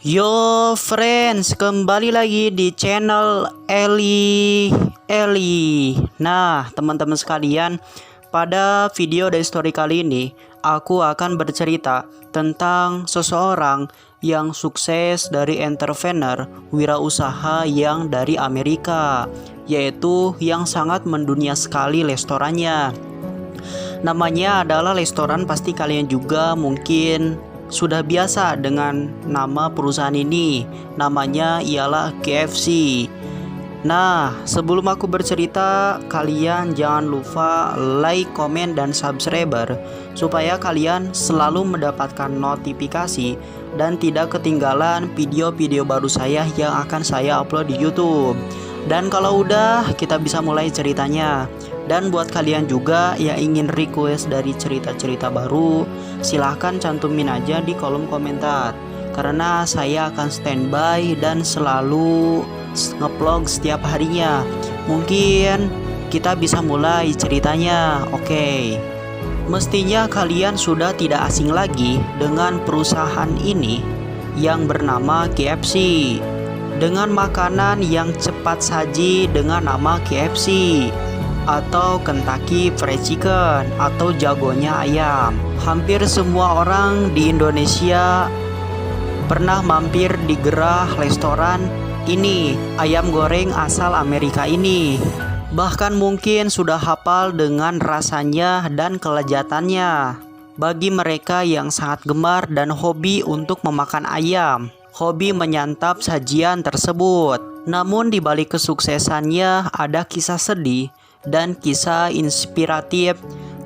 Yo friends, kembali lagi di channel Eli. Nah, teman-teman sekalian, pada video dan story kali ini aku akan bercerita tentang seseorang yang sukses dari entrepreneur wirausaha yang dari Amerika, yaitu yang sangat mendunia sekali restorannya. Namanya adalah restoran, pasti kalian juga mungkin sudah biasa dengan nama perusahaan ini. Namanya ialah KFC. Nah, sebelum aku bercerita, kalian jangan lupa like, komen, dan subscribe supaya kalian selalu mendapatkan notifikasi dan tidak ketinggalan video-video baru saya yang akan saya upload di YouTube. Dan kalau udah, kita bisa mulai ceritanya. Dan buat kalian juga yang ingin request dari cerita-cerita baru, silahkan cantumin aja di kolom komentar, karena saya akan standby dan selalu nge-vlog setiap harinya. Mungkin kita bisa mulai ceritanya. Oke. Mestinya kalian sudah tidak asing lagi dengan perusahaan ini yang bernama KFC, dengan makanan yang cepat saji dengan nama KFC atau Kentucky Fried Chicken atau jagonya ayam. Hampir semua orang di Indonesia pernah mampir di gerah restoran ini, ayam goreng asal Amerika ini. Bahkan mungkin sudah hafal dengan rasanya dan kelezatannya. Bagi mereka yang sangat gemar dan hobi untuk memakan ayam, hobi menyantap sajian tersebut. Namun di balik kesuksesannya ada kisah sedih dan kisah inspiratif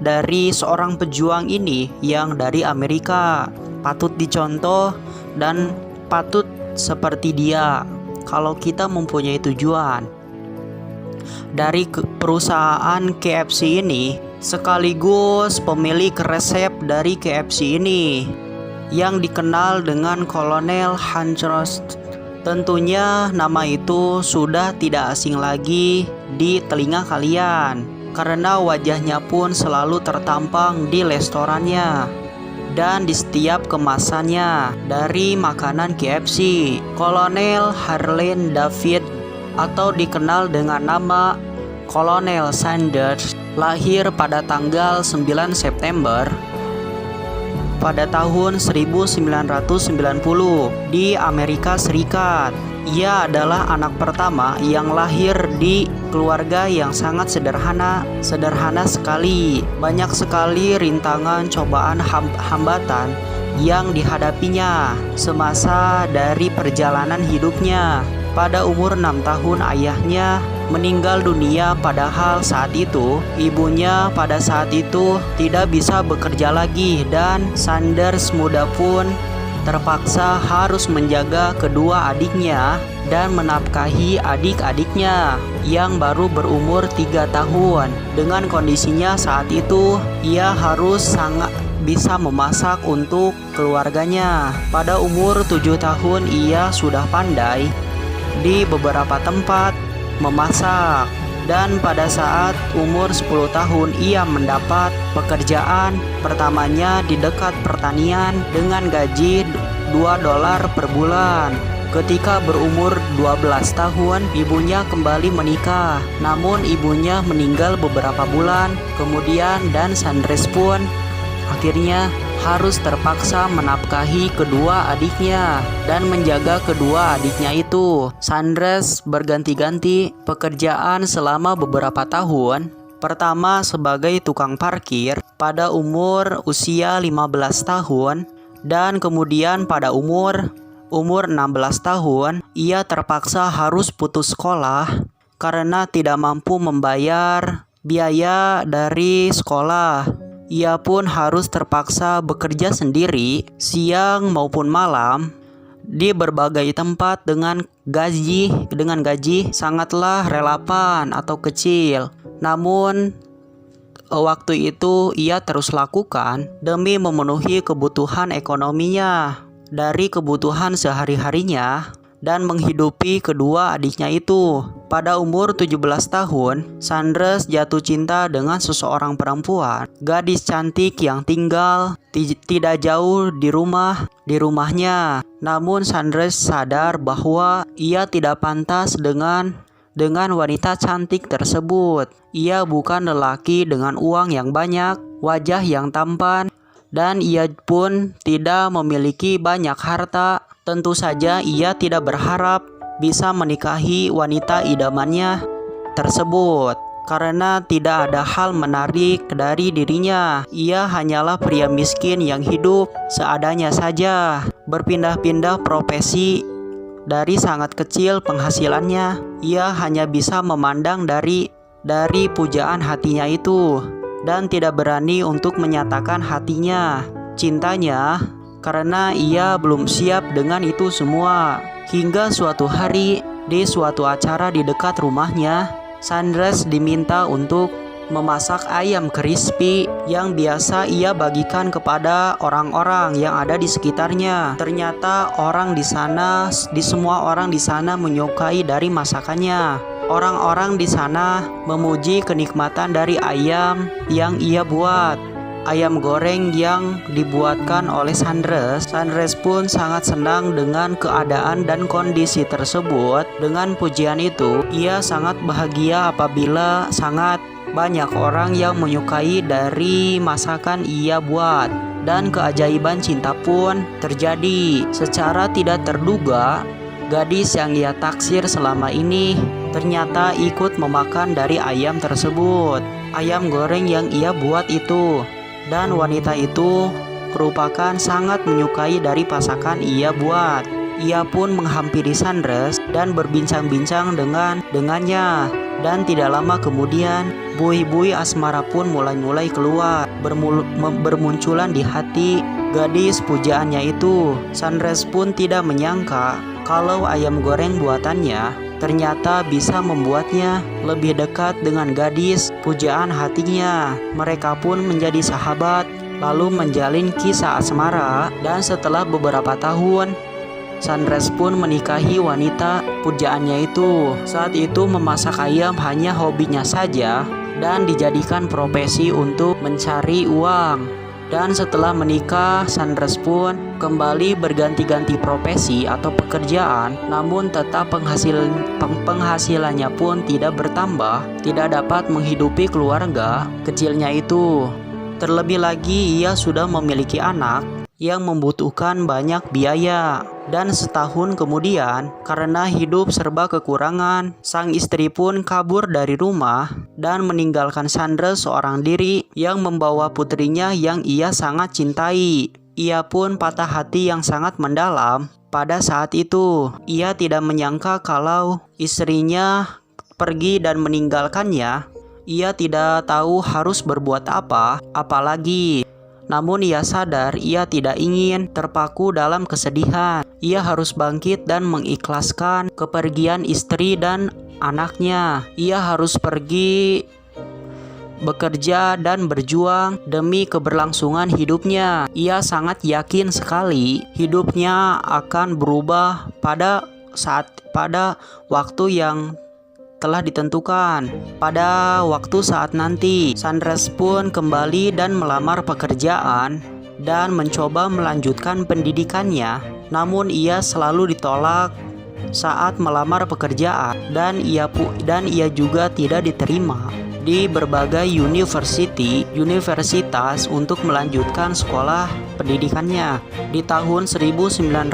dari seorang pejuang ini yang dari Amerika. Patut dicontoh dan patut seperti dia kalau kita mempunyai tujuan. Dari perusahaan KFC ini sekaligus pemilik resep dari KFC ini yang dikenal dengan Kolonel Hunchers. Tentunya nama itu sudah tidak asing lagi di telinga kalian, karena wajahnya pun selalu tertampang di restorannya dan di setiap kemasannya dari makanan KFC. Kolonel Harlan David atau dikenal dengan nama Kolonel Sanders lahir pada tanggal 9 September pada tahun 1990 di Amerika Serikat. Ia adalah anak pertama yang lahir di keluarga yang sangat sederhana sekali. Banyak sekali rintangan, cobaan, hambatan yang dihadapinya semasa dari perjalanan hidupnya. Pada umur 6 tahun ayahnya meninggal dunia, padahal saat itu ibunya pada saat itu tidak bisa bekerja lagi, dan Sanders muda pun terpaksa harus menjaga kedua adiknya dan menafkahi adik-adiknya yang baru berumur 3 tahun. Dengan kondisinya saat itu, ia harus sangat bisa memasak untuk keluarganya. Pada umur 7 tahun ia sudah pandai di beberapa tempat memasak, dan pada saat umur 10 tahun ia mendapat pekerjaan pertamanya di dekat pertanian dengan gaji $2 per bulan. Ketika berumur 12 tahun ibunya kembali menikah, namun ibunya meninggal beberapa bulan kemudian, dan Sanders pun akhirnya harus terpaksa menafkahi kedua adiknya dan menjaga kedua adiknya itu. Sanders berganti-ganti pekerjaan selama beberapa tahun. Pertama sebagai tukang parkir pada usia 15 tahun, dan kemudian pada umur 16 tahun ia terpaksa harus putus sekolah karena tidak mampu membayar biaya dari sekolah. Ia pun harus terpaksa bekerja sendiri siang maupun malam di berbagai tempat dengan gaji sangatlah relevan atau kecil. Namun waktu itu ia terus lakukan demi memenuhi kebutuhan ekonominya. Dari kebutuhan sehari-harinya dan menghidupi kedua adiknya itu. Pada umur 17 tahun, Sandres jatuh cinta dengan seseorang perempuan, gadis cantik yang tinggal tidak jauh di rumahnya. Namun Sandres sadar bahwa ia tidak pantas dengan wanita cantik tersebut. Ia bukan lelaki dengan uang yang banyak, wajah yang tampan, dan ia pun tidak memiliki banyak harta. Tentu saja ia tidak berharap bisa menikahi wanita idamannya tersebut, karena tidak ada hal menarik dari dirinya. Ia hanyalah pria miskin yang hidup seadanya saja, berpindah-pindah profesi. Dari sangat kecil penghasilannya, ia hanya bisa memandang dari pujaan hatinya itu, dan tidak berani untuk menyatakan cintanya, karena ia belum siap dengan itu semua. Hingga suatu hari, di suatu acara di dekat rumahnya, Sandres diminta untuk memasak ayam crispy yang biasa ia bagikan kepada orang-orang yang ada di sekitarnya. Ternyata semua orang di sana menyukai dari masakannya. Orang-orang di sana memuji kenikmatan dari ayam yang ia buat. Ayam goreng yang dibuatkan oleh Sandres. Sandres pun sangat senang dengan keadaan dan kondisi tersebut. Dengan pujian itu, ia sangat bahagia apabila sangat banyak orang yang menyukai dari masakan ia buat. Dan keajaiban cinta pun terjadi. Secara tidak terduga, gadis yang ia taksir selama ini ternyata ikut memakan dari ayam tersebut, ayam goreng yang ia buat itu. Dan wanita itu merupakan sangat menyukai dari masakan ia buat. Ia pun menghampiri Sandres dan berbincang-bincang dengannya. Dan tidak lama kemudian, buih-buih asmara pun mulai keluar, bermunculan di hati gadis pujaannya itu. Sandres pun tidak menyangka kalau ayam goreng buatannya ternyata bisa membuatnya lebih dekat dengan gadis pujaan hatinya. Mereka pun menjadi sahabat, lalu menjalin kisah asmara. Dan setelah beberapa tahun, Sandres pun menikahi wanita pujaannya itu. Saat itu memasak ayam hanya hobinya saja dan dijadikan profesi untuk mencari uang. Dan setelah menikah, Sandres pun kembali berganti-ganti profesi atau pekerjaan, namun tetap penghasilannya pun tidak bertambah, tidak dapat menghidupi keluarga kecilnya itu. Terlebih lagi ia sudah memiliki anak yang membutuhkan banyak biaya. Dan setahun kemudian, karena hidup serba kekurangan, sang istri pun kabur dari rumah dan meninggalkan Sandres seorang diri yang membawa putrinya yang ia sangat cintai. Ia pun patah hati yang sangat mendalam pada saat itu. Ia tidak menyangka kalau istrinya pergi dan meninggalkannya. Ia tidak tahu harus berbuat apa, apalagi. Namun ia sadar ia tidak ingin terpaku dalam kesedihan. Ia harus bangkit dan mengikhlaskan kepergian istri dan anaknya. Ia harus pergi bekerja dan berjuang demi keberlangsungan hidupnya. Ia sangat yakin sekali hidupnya akan berubah pada waktu yang telah ditentukan. Pada waktu saat nanti, Sandres pun kembali dan melamar pekerjaan dan mencoba melanjutkan pendidikannya. Namun ia selalu ditolak saat melamar pekerjaan, dan ia juga tidak diterima di berbagai universitas untuk melanjutkan sekolah pendidikannya. Di tahun 1906,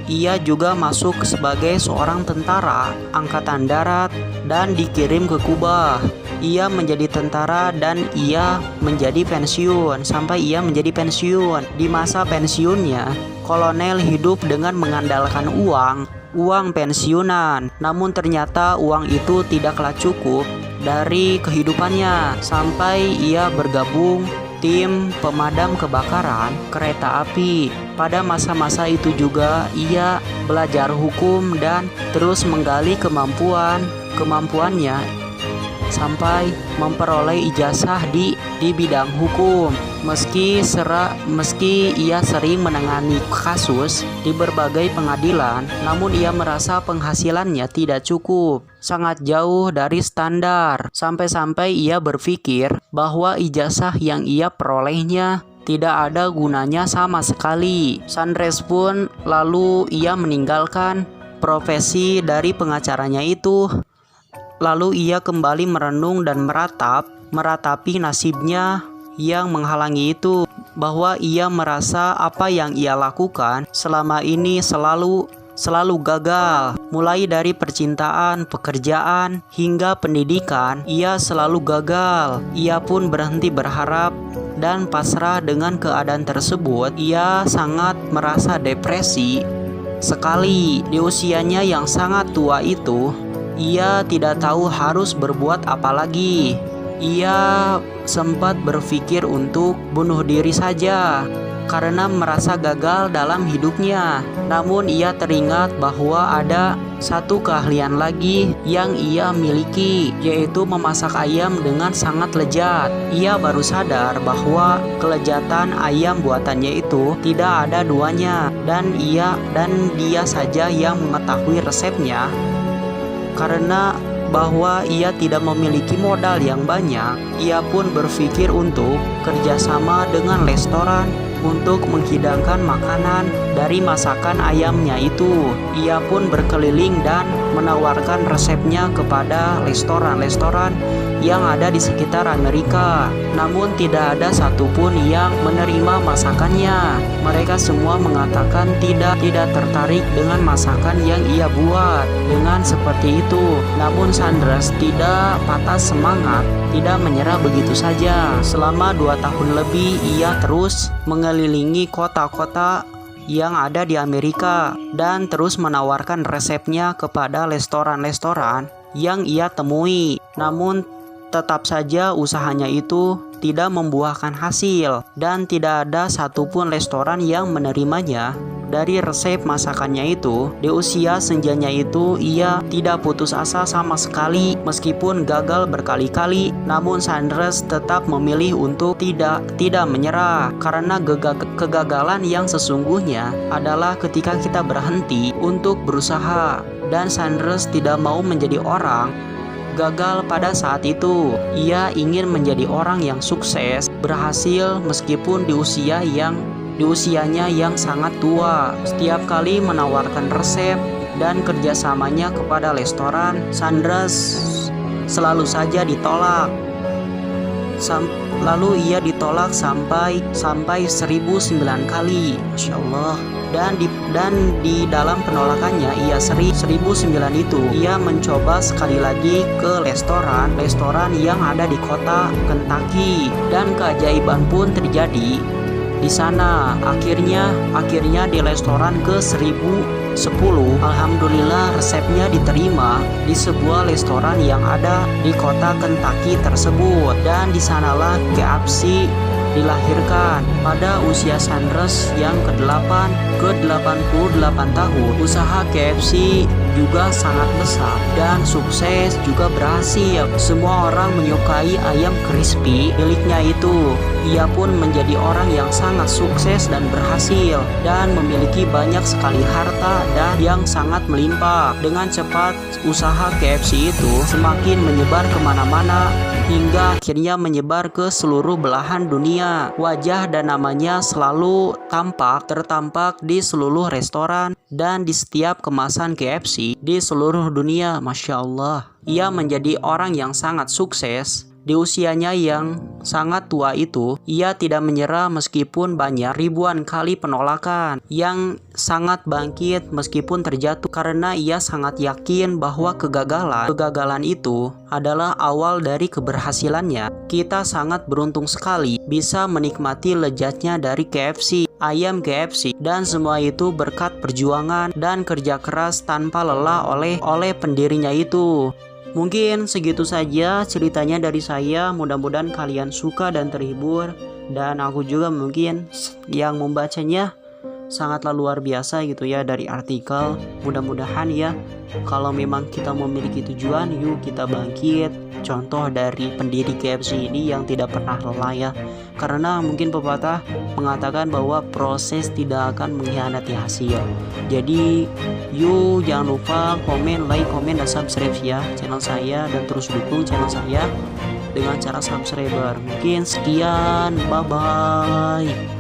ia juga masuk sebagai seorang tentara angkatan darat dan dikirim ke Kuba. Ia menjadi tentara dan ia menjadi pensiun. Sampai ia menjadi pensiun, di masa pensiunnya, kolonel hidup dengan mengandalkan uang pensiunan. Namun ternyata uang itu tidaklah cukup dari kehidupannya, sampai ia bergabung tim pemadam kebakaran kereta api. Pada masa-masa itu juga ia belajar hukum dan terus menggali kemampuannya sampai memperoleh ijazah di bidang hukum. Meski ia sering menangani kasus di berbagai pengadilan, namun ia merasa penghasilannya tidak cukup, sangat jauh dari standar. Sampai-sampai ia berpikir bahwa ijazah yang ia perolehnya tidak ada gunanya sama sekali. Sandres pun lalu ia meninggalkan profesi dari pengacaranya itu. Lalu ia kembali merenung dan meratapi nasibnya yang menghalangi itu, bahwa ia merasa apa yang ia lakukan selama ini selalu gagal. Mulai dari percintaan, pekerjaan, hingga pendidikan, ia selalu gagal. Ia pun berhenti berharap dan pasrah dengan keadaan tersebut. Ia sangat merasa depresi sekali. Di usianya yang sangat tua itu, ia tidak tahu harus berbuat apa lagi. Ia sempat berpikir untuk bunuh diri saja karena merasa gagal dalam hidupnya. Namun ia teringat bahwa ada satu keahlian lagi yang ia miliki, yaitu memasak ayam dengan sangat lezat. Ia baru sadar bahwa kelezatan ayam buatannya itu tidak ada duanya, dan dia saja yang mengetahui resepnya. Karena bahwa ia tidak memiliki modal yang banyak, ia pun berpikir untuk kerjasama dengan restoran untuk menghidangkan makanan dari masakan ayamnya itu. Ia pun berkeliling dan menawarkan resepnya kepada restoran-restoran yang ada di sekitar Amerika. Namun tidak ada satupun yang menerima masakannya. Mereka semua mengatakan tidak tertarik dengan masakan yang ia buat. Dengan seperti itu, namun Sandres tidak patah semangat, tidak menyerah begitu saja. Selama 2 tahun lebih ia terus mengelilingi kota-kota yang ada di Amerika dan terus menawarkan resepnya kepada restoran-restoran yang ia temui. Namun tetap saja usahanya itu tidak membuahkan hasil dan tidak ada satupun restoran yang menerimanya dari resep masakannya itu. Di usia senjanya itu ia tidak putus asa sama sekali meskipun gagal berkali-kali. Namun Sandres tetap memilih untuk tidak menyerah, karena kegagalan yang sesungguhnya adalah ketika kita berhenti untuk berusaha. Dan Sandres tidak mau menjadi orang gagal pada saat itu. Ia ingin menjadi orang yang sukses, berhasil meskipun di usianya yang sangat tua. Setiap kali menawarkan resep dan kerjasamanya kepada restoran, Sandres selalu saja ditolak. Lalu ia ditolak sampai 1009 kali. Masya Allah. Dan di dalam penolakannya ia 1009 itu ia mencoba sekali lagi ke restoran yang ada di kota Kentucky, dan keajaiban pun terjadi di sana. Akhirnya di restoran ke 1010, alhamdulillah resepnya diterima di sebuah restoran yang ada di kota Kentucky tersebut, dan di sanalah KFC dilahirkan. Pada usia Sandres yang ke-88 tahun, usaha KFC juga sangat besar dan sukses, juga berhasil. Semua orang menyukai ayam crispy miliknya itu. Ia pun menjadi orang yang sangat sukses dan berhasil, dan memiliki banyak sekali harta dan yang sangat melimpah. Dengan cepat usaha KFC itu semakin menyebar kemana-mana, hingga akhirnya menyebar ke seluruh belahan dunia. Wajah dan namanya selalu tertampak di seluruh restoran dan di setiap kemasan KFC di seluruh dunia. Masya Allah. Ia menjadi orang yang sangat sukses. Di usianya yang sangat tua itu, ia tidak menyerah meskipun banyak ribuan kali penolakan, yang sangat bangkit meskipun terjatuh, karena ia sangat yakin bahwa kegagalan itu adalah awal dari keberhasilannya. Kita sangat beruntung sekali bisa menikmati lezatnya dari KFC, ayam KFC, dan semua itu berkat perjuangan dan kerja keras tanpa lelah oleh pendirinya itu. Mungkin segitu saja ceritanya dari saya. Mudah-mudahan kalian suka dan terhibur, dan aku juga mungkin yang membacanya sangatlah luar biasa gitu ya dari artikel. Mudah-mudahan ya, kalau memang kita memiliki tujuan, yuk kita bangkit. Contoh dari pendiri KFC ini yang tidak pernah lelah ya. Karena mungkin pepatah mengatakan bahwa proses tidak akan mengkhianati hasil. Jadi yuk jangan lupa komen, like, komen, dan subscribe ya channel saya, dan terus dukung channel saya dengan cara subscriber. Mungkin sekian, bye bye.